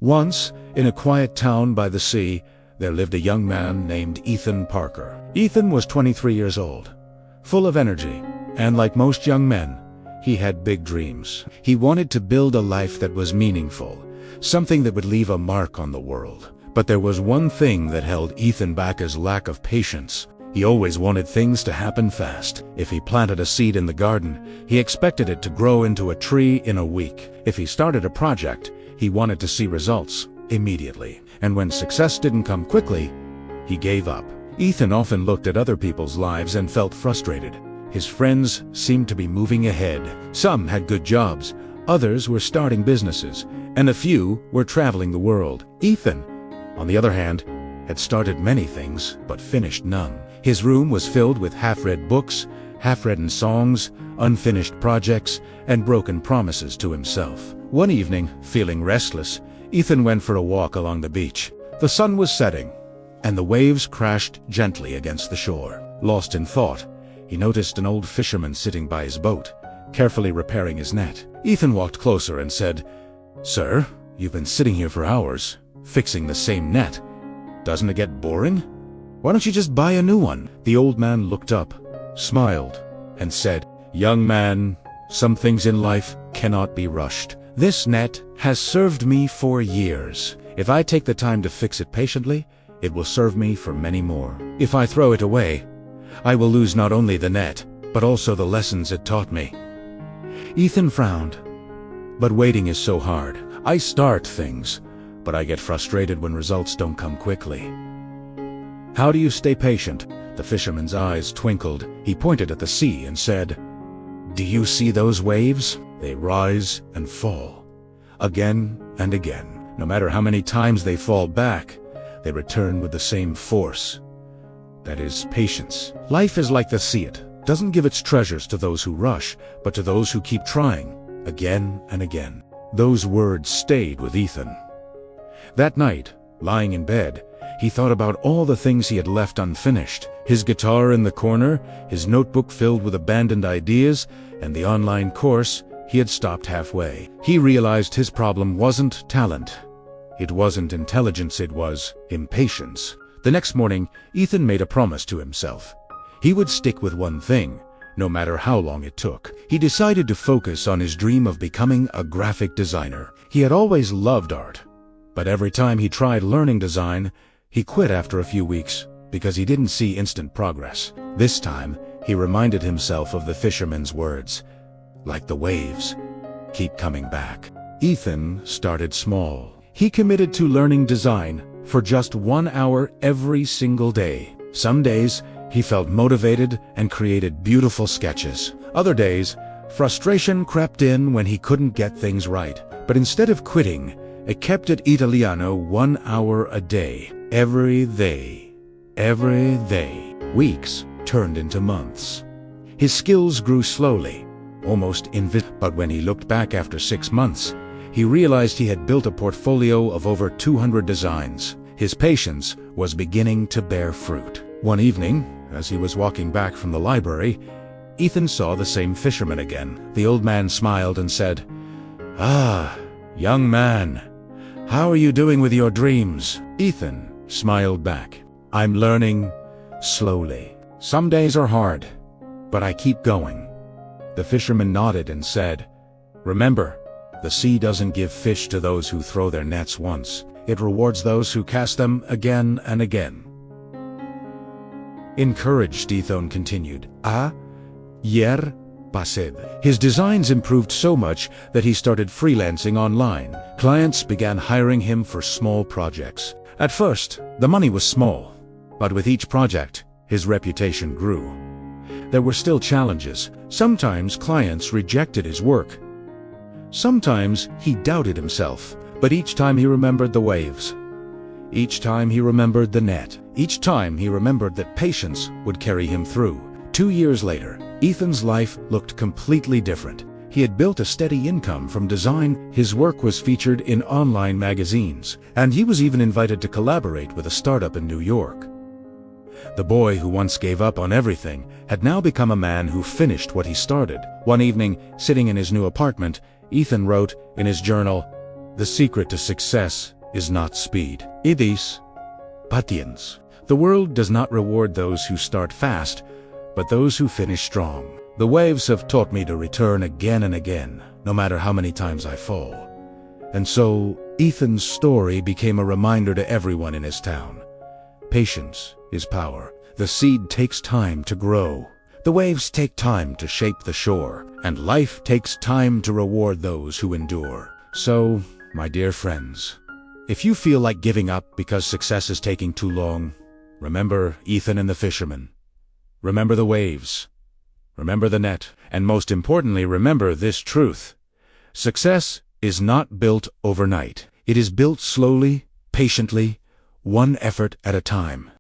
Once, in a quiet town by the sea, there lived a young man named Ethan Parker. Ethan was 23 years old, full of energy, and like most young men, he had big dreams. He wanted to build a life that was meaningful, something that would leave a mark on the world. But there was one thing that held Ethan back: his lack of patience. He always wanted things to happen fast. If he planted a seed in the garden, he expected it to grow into a tree in a week. If he started a project, he wanted to see results immediately. And when success didn't come quickly, he gave up. Ethan often looked at other people's lives and felt frustrated. His friends seemed to be moving ahead. Some had good jobs, others were starting businesses, and a few were traveling the world. Ethan, on the other hand, had started many things, but finished none. His room was filled with half-read books, half-written songs, unfinished projects, and broken promises to himself. One evening, feeling restless, Ethan went for a walk along the beach. The sun was setting, and the waves crashed gently against the shore. Lost in thought, he noticed an old fisherman sitting by his boat, carefully repairing his net. Ethan walked closer and said, "Sir, you've been sitting here for hours, fixing the same net. Doesn't it get boring? Why don't you just buy a new one?" The old man looked up, smiled, and said, "Young man, some things in life cannot be rushed. This net has served me for years. If I take the time to fix it patiently, it will serve me for many more. If I throw it away, I will lose not only the net, but also the lessons it taught me." Ethan frowned. "But waiting is so hard. I start things, but I get frustrated when results don't come quickly." "How do you stay patient?" The fisherman's eyes twinkled. He pointed at the sea and said, "Do you see those waves? They rise and fall, again and again. No matter how many times they fall back, they return with the same force. That is patience. Life is like the sea. It doesn't give its treasures to those who rush, but to those who keep trying, again and again." Those words stayed with Ethan. That night, lying in bed, he thought about all the things he had left unfinished. His guitar in the corner, his notebook filled with abandoned ideas, and the online course he had stopped halfway. He realized his problem wasn't talent. It wasn't intelligence, it was impatience. The next morning, Ethan made a promise to himself. He would stick with one thing, no matter how long it took. He decided to focus on his dream of becoming a graphic designer. He had always loved art, but every time he tried learning design, he quit after a few weeks because he didn't see instant progress. This time, he reminded himself of the fisherman's words, "Like the waves, keep coming back." Ethan started small. He committed to learning design for just 1 hour every single day. Some days, he felt motivated and created beautiful sketches. Other days, frustration crept in when he couldn't get things right. But instead of quitting, he kept at Italiano 1 hour a day, every day. Weeks turned into months. His skills grew slowly, almost invisible. But when he looked back after 6 months, he realized he had built a portfolio of over 200 designs. His patience was beginning to bear fruit. One evening, as he was walking back from the library, Ethan saw the same fisherman again. The old man smiled and said, "Ah, young man, how are you doing with your dreams?" Ethan smiled back. "I'm learning slowly. Some days are hard, but I keep going." The fisherman nodded and said, "Remember, the sea doesn't give fish to those who throw their nets once. It rewards those who cast them again and again." Encouraged, Ethan continued, "Ayer pasé." His designs improved so much that he started freelancing online. Clients began hiring him for small projects. At first, the money was small, but with each project, his reputation grew. There were still challenges. Sometimes clients rejected his work. Sometimes he doubted himself, but each time he remembered the waves. Each time he remembered the net. Each time he remembered that patience would carry him through. 2 years later, Ethan's life looked completely different. He had built a steady income from design, his work was featured in online magazines, and he was even invited to collaborate with a startup in New York. The boy who once gave up on everything had now become a man who finished what he started. One evening, sitting in his new apartment, Ethan wrote in his journal, The secret to success is not speed. Idis, patience. The world does not reward those who start fast, but those who finish strong. The waves have taught me to return again and again, no matter how many times I fall. And so, Ethan's story became a reminder to everyone in his town. Patience is power. The seed takes time to grow. The waves take time to shape the shore, and life takes time to reward those who endure. So, my dear friends, if you feel like giving up because success is taking too long, remember Ethan and the fisherman. Remember the waves. Remember the net. And most importantly, remember this truth. Success is not built overnight. It is built slowly, patiently, one effort at a time.